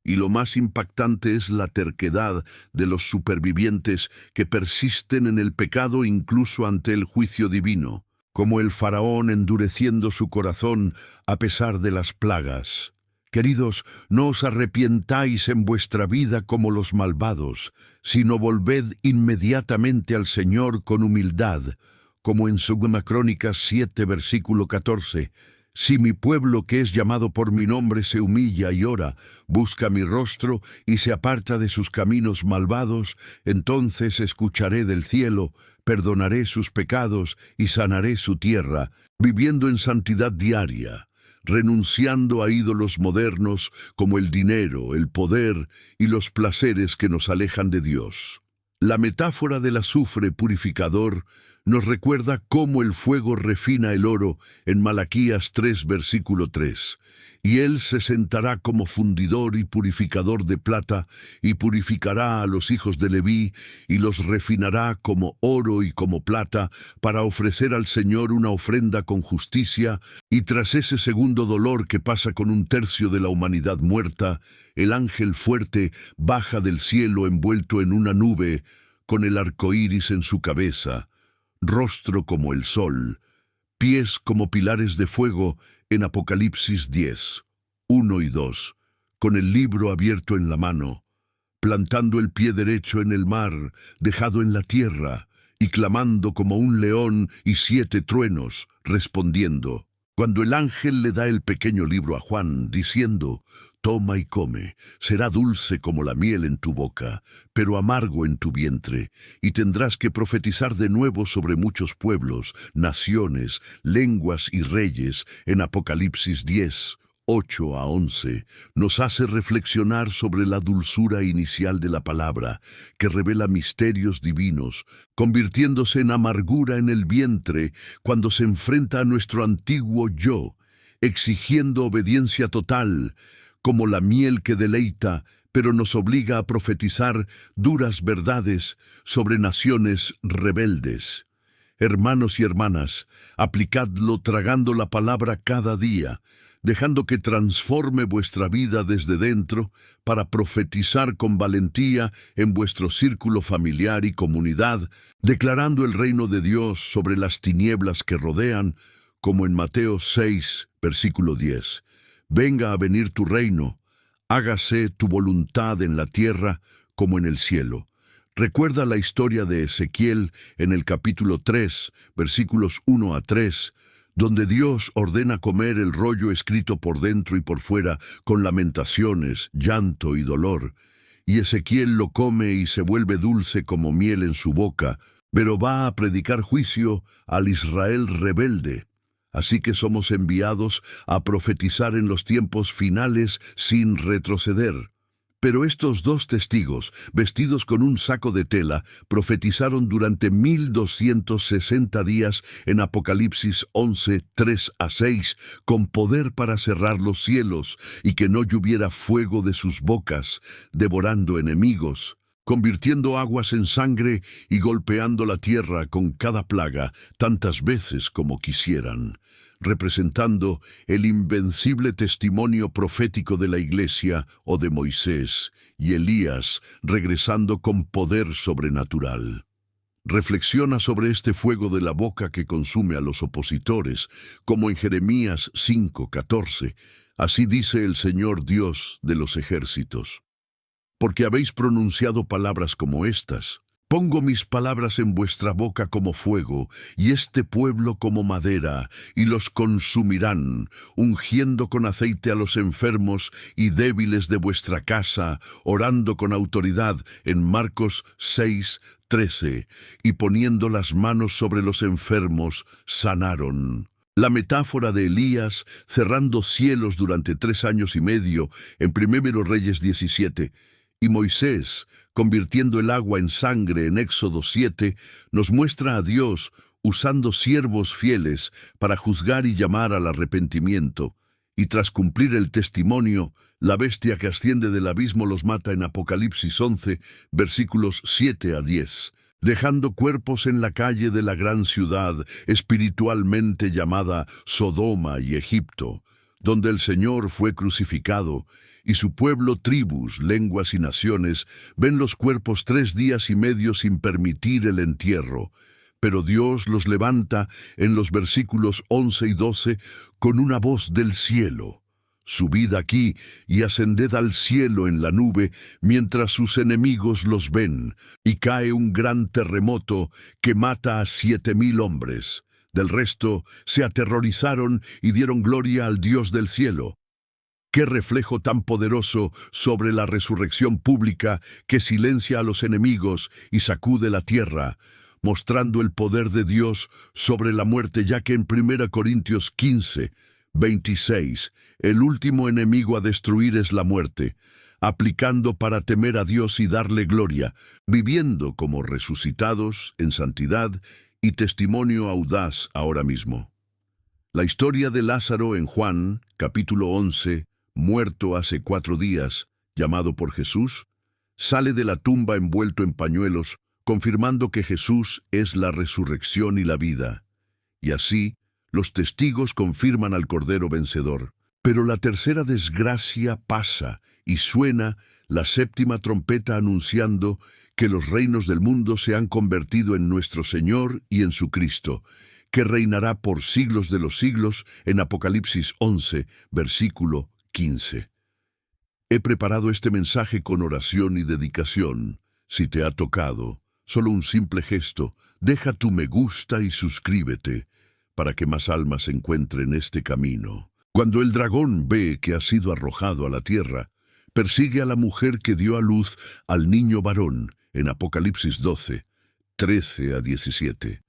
Y lo más impactante es la terquedad de los supervivientes que persisten en el pecado incluso ante el juicio divino, como el faraón endureciendo su corazón a pesar de las plagas. Queridos, no os arrepientáis en vuestra vida como los malvados, sino volved inmediatamente al Señor con humildad, como en 2 Crónicas 7, versículo 14. Si mi pueblo que es llamado por mi nombre se humilla y ora, busca mi rostro y se aparta de sus caminos malvados, entonces escucharé del cielo, perdonaré sus pecados y sanaré su tierra, viviendo en santidad diaria, renunciando a ídolos modernos como el dinero, el poder y los placeres que nos alejan de Dios. La metáfora del azufre purificador nos recuerda cómo el fuego refina el oro en Malaquías 3, versículo 3. Y él se sentará como fundidor y purificador de plata, y purificará a los hijos de Leví, y los refinará como oro y como plata, para ofrecer al Señor una ofrenda con justicia. Y tras ese segundo dolor que pasa con 1/3 de la humanidad muerta, el ángel fuerte baja del cielo envuelto en una nube, con el arco iris en su cabeza, rostro como el sol, pies como pilares de fuego, en Apocalipsis 10, 1 y 2, con el libro abierto en la mano, plantando el pie derecho en el mar, dejado en la tierra, y clamando como un león y 7 truenos, respondiendo. Cuando el ángel le da el pequeño libro a Juan, diciendo, «Toma y come, será dulce como la miel en tu boca, pero amargo en tu vientre, y tendrás que profetizar de nuevo sobre muchos pueblos, naciones, lenguas y reyes», en Apocalipsis 10, 8 a 11, nos hace reflexionar sobre la dulzura inicial de la palabra, que revela misterios divinos, convirtiéndose en amargura en el vientre cuando se enfrenta a nuestro antiguo yo, exigiendo obediencia total, como la miel que deleita, pero nos obliga a profetizar duras verdades sobre naciones rebeldes. Hermanos y hermanas, aplicadlo tragando la palabra cada día, dejando que transforme vuestra vida desde dentro para profetizar con valentía en vuestro círculo familiar y comunidad, declarando el reino de Dios sobre las tinieblas que rodean, como en Mateo 6, versículo 10. Venga a venir tu reino, hágase tu voluntad en la tierra como en el cielo. Recuerda la historia de Ezequiel en el capítulo 3, versículos 1 a 3, donde Dios ordena comer el rollo escrito por dentro y por fuera con lamentaciones, llanto y dolor. Y Ezequiel lo come y se vuelve dulce como miel en su boca, pero va a predicar juicio al Israel rebelde. Así que somos enviados a profetizar en los tiempos finales sin retroceder. Pero estos dos testigos, vestidos con un saco de tela, profetizaron durante 1260 días en Apocalipsis 11, 3 a 6, con poder para cerrar los cielos y que no lloviera fuego de sus bocas, devorando enemigos, convirtiendo aguas en sangre y golpeando la tierra con cada plaga tantas veces como quisieran, representando el invencible testimonio profético de la Iglesia o de Moisés y Elías regresando con poder sobrenatural. Reflexiona sobre este fuego de la boca que consume a los opositores, como en Jeremías 5:14. Así dice el Señor Dios de los ejércitos. Porque habéis pronunciado palabras como estas. Pongo mis palabras en vuestra boca como fuego, y este pueblo como madera, y los consumirán, ungiendo con aceite a los enfermos y débiles de vuestra casa, orando con autoridad en Marcos 6:13, y poniendo las manos sobre los enfermos, sanaron. La metáfora de Elías cerrando cielos durante 3 años y medio en 1 Reyes 17, y Moisés, convirtiendo el agua en sangre en Éxodo 7, nos muestra a Dios usando siervos fieles para juzgar y llamar al arrepentimiento. Y tras cumplir el testimonio, la bestia que asciende del abismo los mata en Apocalipsis 11, versículos 7 a 10, dejando cuerpos en la calle de la gran ciudad, espiritualmente llamada Sodoma y Egipto, donde el Señor fue crucificado, y su pueblo, tribus, lenguas y naciones ven los cuerpos 3 días y medio sin permitir el entierro. Pero Dios los levanta en los versículos 11 y 12 con una voz del cielo. Subid aquí y ascended al cielo en la nube mientras sus enemigos los ven, y cae un gran terremoto que mata a 7,000 hombres. Del resto se aterrorizaron y dieron gloria al Dios del cielo. ¡Qué reflejo tan poderoso sobre la resurrección pública que silencia a los enemigos y sacude la tierra, mostrando el poder de Dios sobre la muerte, ya que en 1 Corintios 15, 26, el último enemigo a destruir es la muerte, aplicando para temer a Dios y darle gloria, viviendo como resucitados en santidad y testimonio audaz ahora mismo. La historia de Lázaro en Juan, capítulo 11, muerto hace 4 días, llamado por Jesús, sale de la tumba envuelto en pañuelos, confirmando que Jesús es la resurrección y la vida. Y así, los testigos confirman al Cordero vencedor. Pero la tercera desgracia pasa y suena la 7ª trompeta anunciando que los reinos del mundo se han convertido en nuestro Señor y en su Cristo, que reinará por siglos de los siglos en Apocalipsis 11, versículo 15. He preparado este mensaje con oración y dedicación. Si te ha tocado, solo un simple gesto, deja tu me gusta y suscríbete, para que más almas encuentren este camino. Cuando el dragón ve que ha sido arrojado a la tierra, persigue a la mujer que dio a luz al niño varón, en Apocalipsis 12, 13 a 17.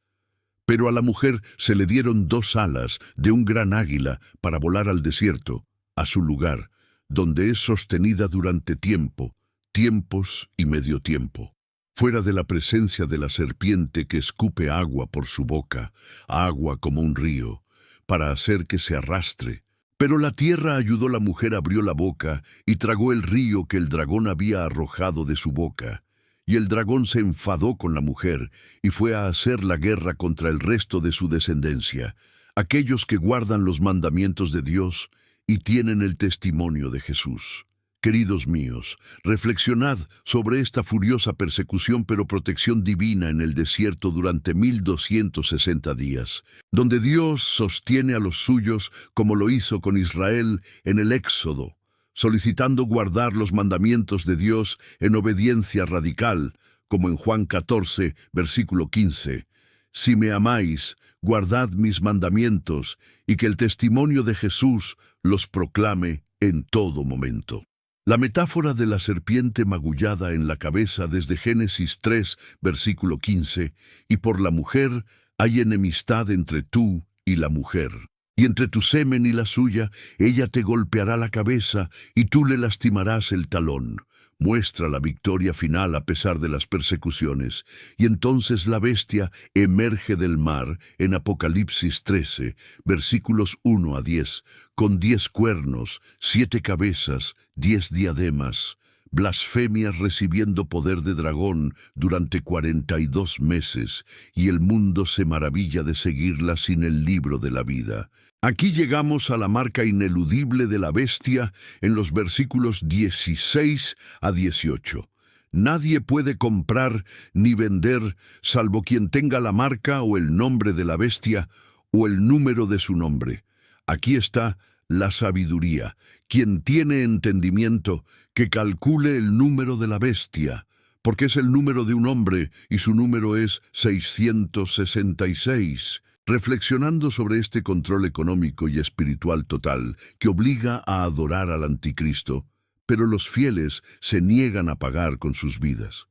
Pero a la mujer se le dieron 2 alas de un gran águila para volar al desierto, a su lugar, donde es sostenida durante tiempos y medio tiempo, fuera de la presencia de la serpiente que escupe agua por su boca, agua como un río, para hacer que se arrastre. Pero la tierra ayudó, la mujer abrió la boca y tragó el río que el dragón había arrojado de su boca. Y el dragón se enfadó con la mujer y fue a hacer la guerra contra el resto de su descendencia, aquellos que guardan los mandamientos de Dios y tienen el testimonio de Jesús. Queridos míos, reflexionad sobre esta furiosa persecución pero protección divina en el desierto durante 1260 días, donde Dios sostiene a los suyos como lo hizo con Israel en el Éxodo, solicitando guardar los mandamientos de Dios en obediencia radical, como en Juan 14, versículo 15. Si me amáis, guardad mis mandamientos, y que el testimonio de Jesús los proclame en todo momento. La metáfora de la serpiente magullada en la cabeza desde Génesis 3, versículo 15, y por la mujer hay enemistad entre tú y la mujer, y entre tu semen y la suya, ella te golpeará la cabeza y tú le lastimarás el talón. muestra la victoria final a pesar de las persecuciones, y entonces la bestia emerge del mar en Apocalipsis 13, versículos 1 a 10, con 10 cuernos, 7 cabezas, 10 diademas, blasfemias recibiendo poder de dragón durante 42 meses, y el mundo se maravilla de seguirla sin el libro de la vida. Aquí llegamos a la marca ineludible de la bestia en los versículos 16 a 18. Nadie puede comprar ni vender salvo quien tenga la marca o el nombre de la bestia o el número de su nombre. Aquí está la sabiduría. Quien tiene entendimiento, que calcule el número de la bestia, porque es el número de un hombre y su número es 666. Reflexionando sobre este control económico y espiritual total que obliga a adorar al anticristo, pero los fieles se niegan a pagar con sus vidas.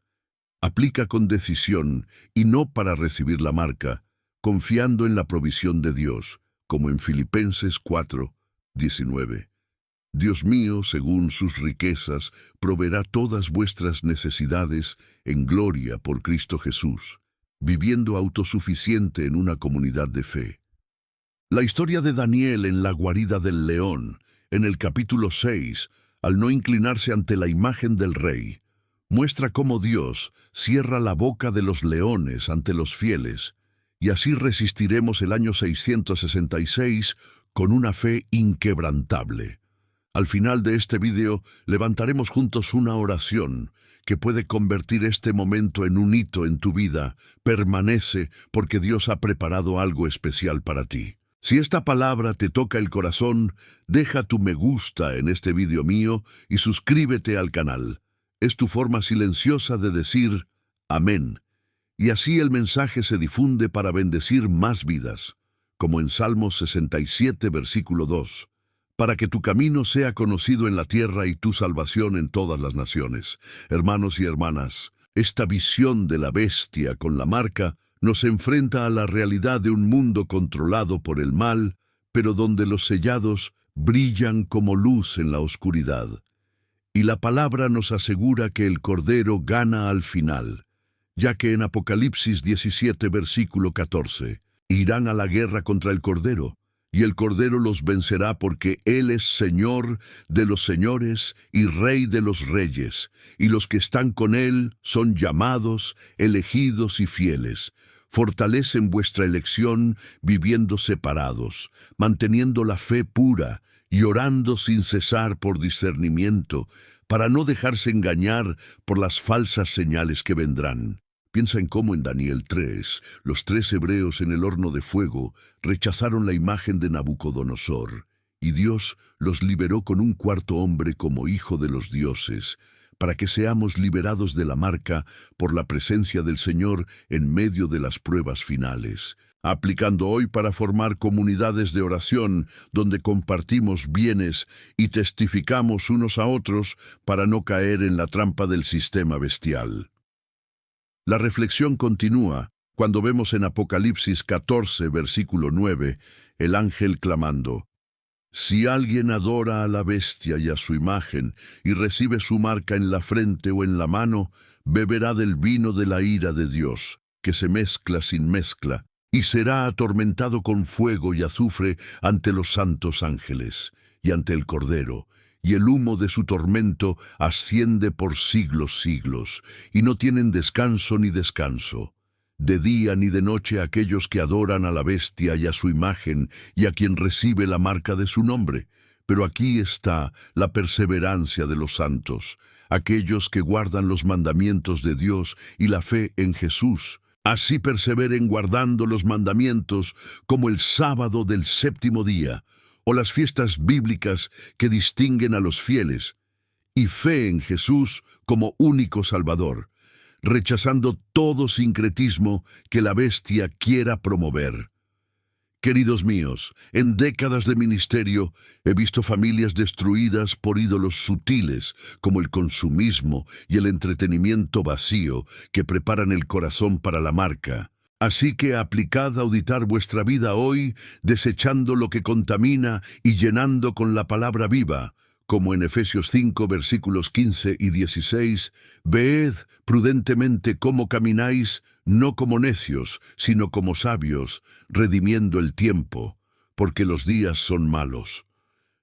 Aplica con decisión y no para recibir la marca, confiando en la provisión de Dios, como en Filipenses 4, 19. Dios mío, según sus riquezas, proveerá todas vuestras necesidades en gloria por Cristo Jesús, viviendo autosuficiente en una comunidad de fe. La historia de Daniel en la guarida del león, en el capítulo 6, al no inclinarse ante la imagen del rey, muestra cómo Dios cierra la boca de los leones ante los fieles, y así resistiremos el año 666 con una fe inquebrantable. Al final de este video levantaremos juntos una oración que puede convertir este momento en un hito en tu vida. Permanece porque Dios ha preparado algo especial para ti. Si esta palabra te toca el corazón, deja tu me gusta en este video mío y suscríbete al canal. Es tu forma silenciosa de decir amén. Y así el mensaje se difunde para bendecir más vidas, como en Salmos 67, versículo 2. Para que tu camino sea conocido en la tierra y tu salvación en todas las naciones. Hermanos y hermanas, esta visión de la bestia con la marca nos enfrenta a la realidad de un mundo controlado por el mal, pero donde los sellados brillan como luz en la oscuridad. Y la palabra nos asegura que el Cordero gana al final, ya que en Apocalipsis 17, versículo 14, irán a la guerra contra el Cordero, y el Cordero los vencerá porque Él es Señor de los señores y Rey de los reyes, y los que están con Él son llamados, elegidos y fieles. Fortalecen vuestra elección viviendo separados, manteniendo la fe pura y orando sin cesar por discernimiento, para no dejarse engañar por las falsas señales que vendrán. Piensa en cómo en Daniel 3, los 3 hebreos en el horno de fuego rechazaron la imagen de Nabucodonosor, y Dios los liberó con un cuarto hombre como hijo de los dioses, para que seamos liberados de la marca por la presencia del Señor en medio de las pruebas finales. Aplicando hoy para formar comunidades de oración donde compartimos bienes y testificamos unos a otros para no caer en la trampa del sistema bestial. La reflexión continúa cuando vemos en Apocalipsis 14, versículo 9, el ángel clamando: Si alguien adora a la bestia y a su imagen, y recibe su marca en la frente o en la mano, beberá del vino de la ira de Dios, que se mezcla sin mezcla, y será atormentado con fuego y azufre ante los santos ángeles, y ante el Cordero, y el humo de su tormento asciende por siglos, y no tienen descanso ni descanso. De día ni de noche aquellos que adoran a la bestia y a su imagen, y a quien recibe la marca de su nombre. Pero aquí está la perseverancia de los santos, aquellos que guardan los mandamientos de Dios y la fe en Jesús. Así perseveren guardando los mandamientos como el sábado del séptimo día, o las fiestas bíblicas que distinguen a los fieles, y fe en Jesús como único Salvador, rechazando todo sincretismo que la bestia quiera promover. Queridos míos, en décadas de ministerio he visto familias destruidas por ídolos sutiles como el consumismo y el entretenimiento vacío que preparan el corazón para la marca. Así que aplicad a auditar vuestra vida hoy, desechando lo que contamina y llenando con la palabra viva, como en Efesios 5, versículos 15 y 16, «Ved prudentemente cómo camináis, no como necios, sino como sabios, redimiendo el tiempo, porque los días son malos».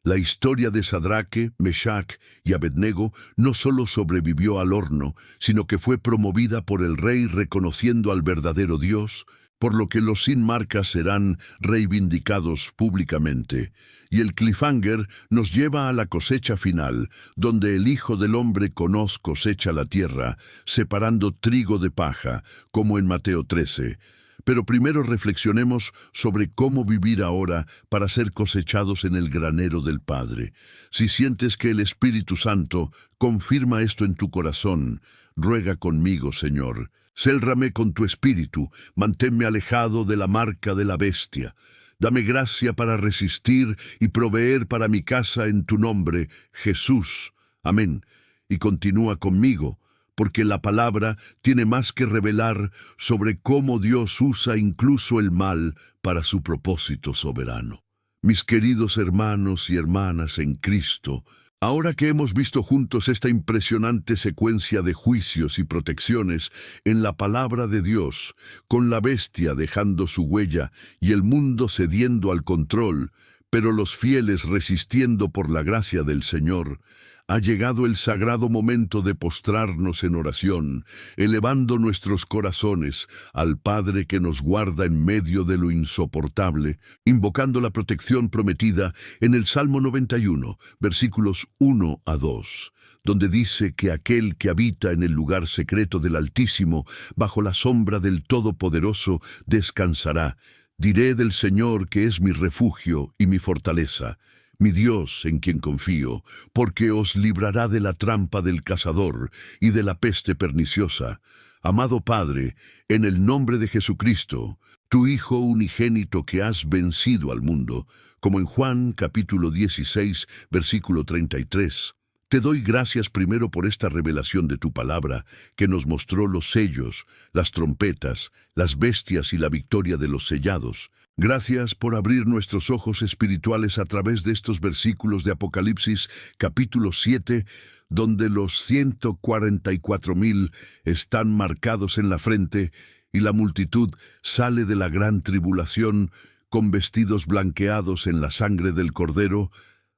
La historia de Sadraque, Meshach y Abednego no solo sobrevivió al horno, sino que fue promovida por el rey reconociendo al verdadero Dios, por lo que los sin marcas serán reivindicados públicamente. Y el cliffhanger nos lleva a la cosecha final, donde el Hijo del Hombre cosecha la tierra, separando trigo de paja, como en Mateo 13. Pero primero reflexionemos sobre cómo vivir ahora para ser cosechados en el granero del Padre. Si sientes que el Espíritu Santo confirma esto en tu corazón, ruega conmigo, Señor. Célrame con tu espíritu, manténme alejado de la marca de la bestia. Dame gracia para resistir y proveer para mi casa en tu nombre, Jesús. Amén. Y continúa conmigo, porque la palabra tiene más que revelar sobre cómo Dios usa incluso el mal para su propósito soberano. Mis queridos hermanos y hermanas en Cristo, ahora que hemos visto juntos esta impresionante secuencia de juicios y protecciones en la palabra de Dios, con la bestia dejando su huella y el mundo cediendo al control, pero los fieles resistiendo por la gracia del Señor, ha llegado el sagrado momento de postrarnos en oración, elevando nuestros corazones al Padre que nos guarda en medio de lo insoportable, invocando la protección prometida en el Salmo 91, versículos 1 a 2, donde dice que aquel que habita en el lugar secreto del Altísimo, bajo la sombra del Todopoderoso, descansará. Diré del Señor que es mi refugio y mi fortaleza, mi Dios en quien confío, porque os librará de la trampa del cazador y de la peste perniciosa. Amado Padre, en el nombre de Jesucristo, tu Hijo unigénito que has vencido al mundo, como en Juan capítulo 16, versículo 33, te doy gracias primero por esta revelación de tu palabra, que nos mostró los sellos, las trompetas, las bestias y la victoria de los sellados. Gracias por abrir nuestros ojos espirituales a través de estos versículos de Apocalipsis, capítulo 7, donde los 144,000 están marcados en la frente y la multitud sale de la gran tribulación con vestidos blanqueados en la sangre del Cordero.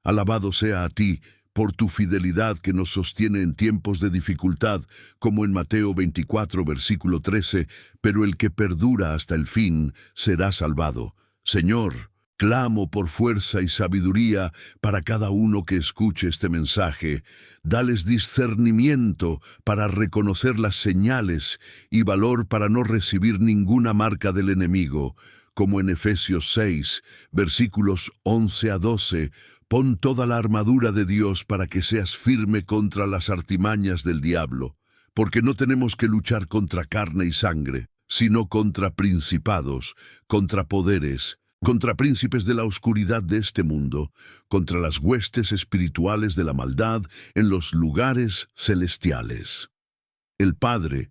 Alabado sea a ti, por tu fidelidad que nos sostiene en tiempos de dificultad, como en Mateo 24, versículo 13, pero el que perdura hasta el fin será salvado. Señor, clamo por fuerza y sabiduría para cada uno que escuche este mensaje. Dales discernimiento para reconocer las señales y valor para no recibir ninguna marca del enemigo, como en Efesios 6, versículos 11 a 12, pon toda la armadura de Dios para que seas firme contra las artimañas del diablo, porque no tenemos que luchar contra carne y sangre, sino contra principados, contra poderes, contra príncipes de la oscuridad de este mundo, contra las huestes espirituales de la maldad en los lugares celestiales. El Padre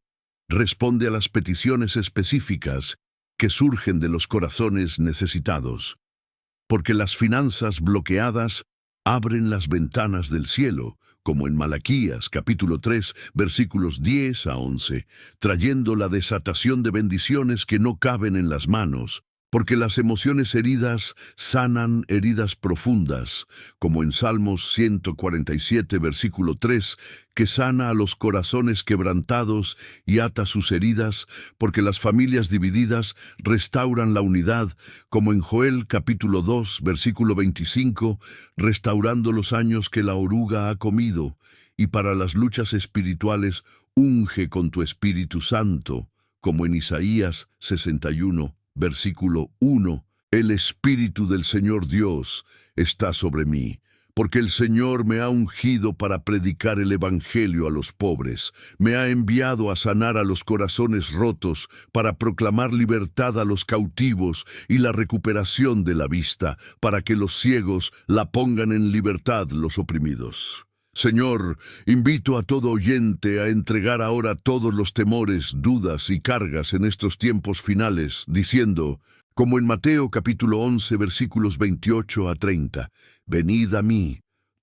responde a las peticiones específicas que surgen de los corazones necesitados, porque las finanzas bloqueadas abren las ventanas del cielo, como en Malaquías capítulo 3, versículos 10 a 11, trayendo la desatación de bendiciones que no caben en las manos, porque las emociones heridas sanan heridas profundas, como en Salmos 147, versículo 3, que sana a los corazones quebrantados y ata sus heridas, porque las familias divididas restauran la unidad, como en Joel capítulo 2, versículo 25, restaurando los años que la oruga ha comido, y para las luchas espirituales unge con tu Espíritu Santo, como en Isaías 61, versículo 1, el Espíritu del Señor Dios está sobre mí, porque el Señor me ha ungido para predicar el Evangelio a los pobres, me ha enviado a sanar a los corazones rotos, para proclamar libertad a los cautivos y la recuperación de la vista, para que los ciegos la pongan en libertad los oprimidos. Señor, invito a todo oyente a entregar ahora todos los temores, dudas y cargas en estos tiempos finales, diciendo, como en Mateo capítulo 11, versículos 28 a 30, venid a mí,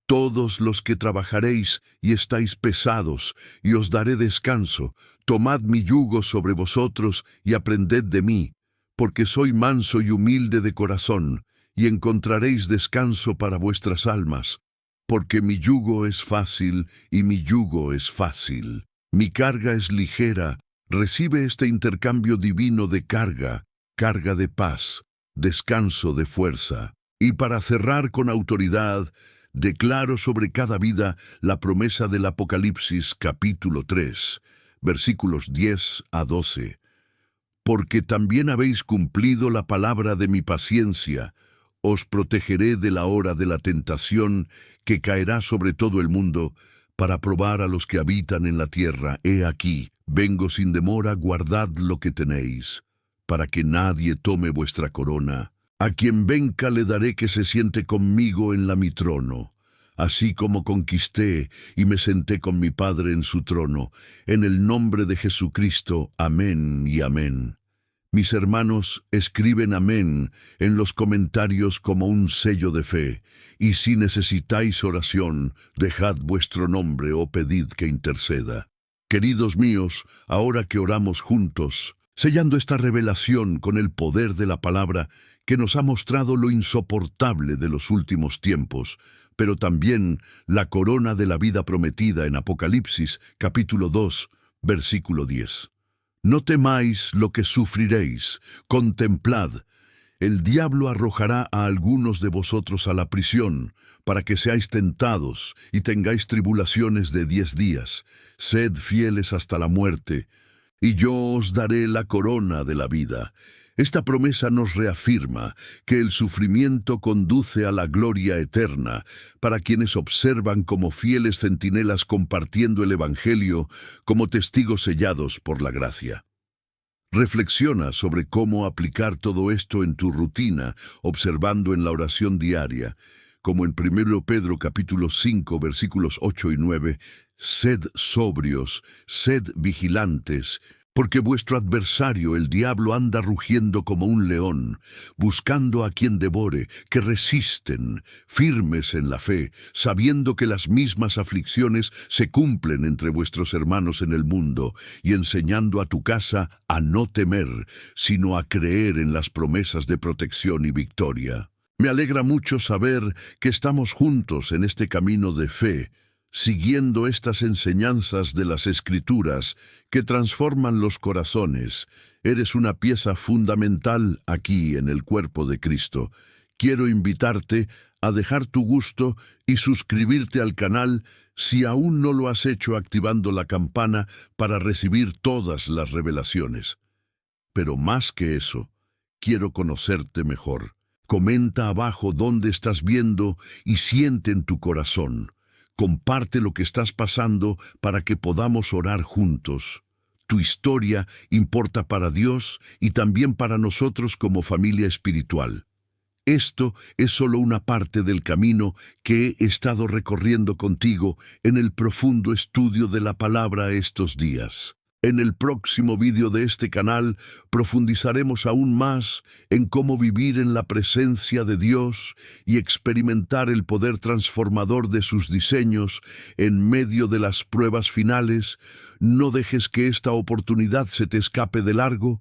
Todos los que trabajaréis y estáis pesados, y os daré descanso. Tomad mi yugo sobre vosotros y aprended de mí, porque soy manso y humilde de corazón, y encontraréis descanso para vuestras almas. Porque mi yugo es fácil y mi yugo es fácil. Mi carga es ligera. Recibe este intercambio divino de carga, carga de paz, descanso de fuerza. Y para cerrar con autoridad, declaro sobre cada vida la promesa del Apocalipsis capítulo 3, versículos 10 a 12. Porque también habéis cumplido la palabra de mi paciencia, os protegeré de la hora de la tentación que caerá sobre todo el mundo, para probar a los que habitan en la tierra. He aquí, vengo sin demora, guardad lo que tenéis, para que nadie tome vuestra corona. A quien venga le daré que se siente conmigo en mi trono, así como conquisté y me senté con mi Padre en su trono. En el nombre de Jesucristo, amén y amén. Mis hermanos, escriben amén en los comentarios como un sello de fe, y si necesitáis oración, dejad vuestro nombre o pedid que interceda. Queridos míos, ahora que oramos juntos, sellando esta revelación con el poder de la palabra que nos ha mostrado lo insoportable de los últimos tiempos, pero también la corona de la vida prometida en Apocalipsis capítulo 2, versículo 10. No temáis lo que sufriréis, contemplad. El diablo arrojará a algunos de vosotros a la prisión, para que seáis tentados y tengáis tribulaciones de 10 días. Sed fieles hasta la muerte, y yo os daré la corona de la vida. Esta promesa nos reafirma que el sufrimiento conduce a la gloria eterna para quienes observan como fieles centinelas compartiendo el Evangelio como testigos sellados por la gracia. Reflexiona sobre cómo aplicar todo esto en tu rutina, observando en la oración diaria, como en 1 Pedro capítulo 5 versículos 8 y 9, sed sobrios, sed vigilantes, porque vuestro adversario, el diablo, anda rugiendo como un león, buscando a quien devore, que resisten, firmes en la fe, sabiendo que las mismas aflicciones se cumplen entre vuestros hermanos en el mundo, y enseñando a tu casa a no temer, sino a creer en las promesas de protección y victoria. Me alegra mucho saber que estamos juntos en este camino de fe, siguiendo estas enseñanzas de las Escrituras que transforman los corazones. Eres una pieza fundamental aquí en el cuerpo de Cristo. Quiero invitarte a dejar tu gusto y suscribirte al canal si aún no lo has hecho, activando la campana para recibir todas las revelaciones. Pero más que eso, quiero conocerte mejor. Comenta abajo dónde estás viendo y siente en tu corazón. Comparte lo que estás pasando para que podamos orar juntos. Tu historia importa para Dios y también para nosotros como familia espiritual. Esto es solo una parte del camino que he estado recorriendo contigo en el profundo estudio de la palabra estos días. En el próximo vídeo de este canal profundizaremos aún más en cómo vivir en la presencia de Dios y experimentar el poder transformador de sus diseños en medio de las pruebas finales. No dejes que esta oportunidad se te escape de largo.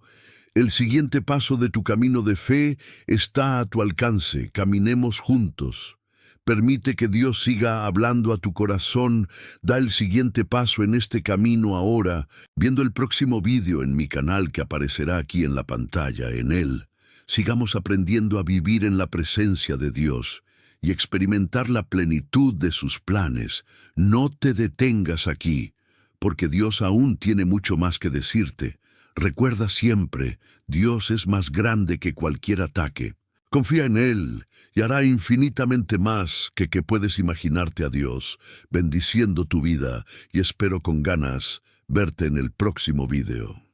El siguiente paso de tu camino de fe está a tu alcance. Caminemos juntos. Permite que Dios siga hablando a tu corazón. Da el siguiente paso en este camino ahora, viendo el próximo vídeo en mi canal que aparecerá aquí en la pantalla. En él, sigamos aprendiendo a vivir en la presencia de Dios y experimentar la plenitud de sus planes. No te detengas aquí, porque Dios aún tiene mucho más que decirte. Recuerda siempre, Dios es más grande que cualquier ataque. Confía en Él y hará infinitamente más que puedes imaginarte a Dios, bendiciendo tu vida, y espero con ganas verte en el próximo video.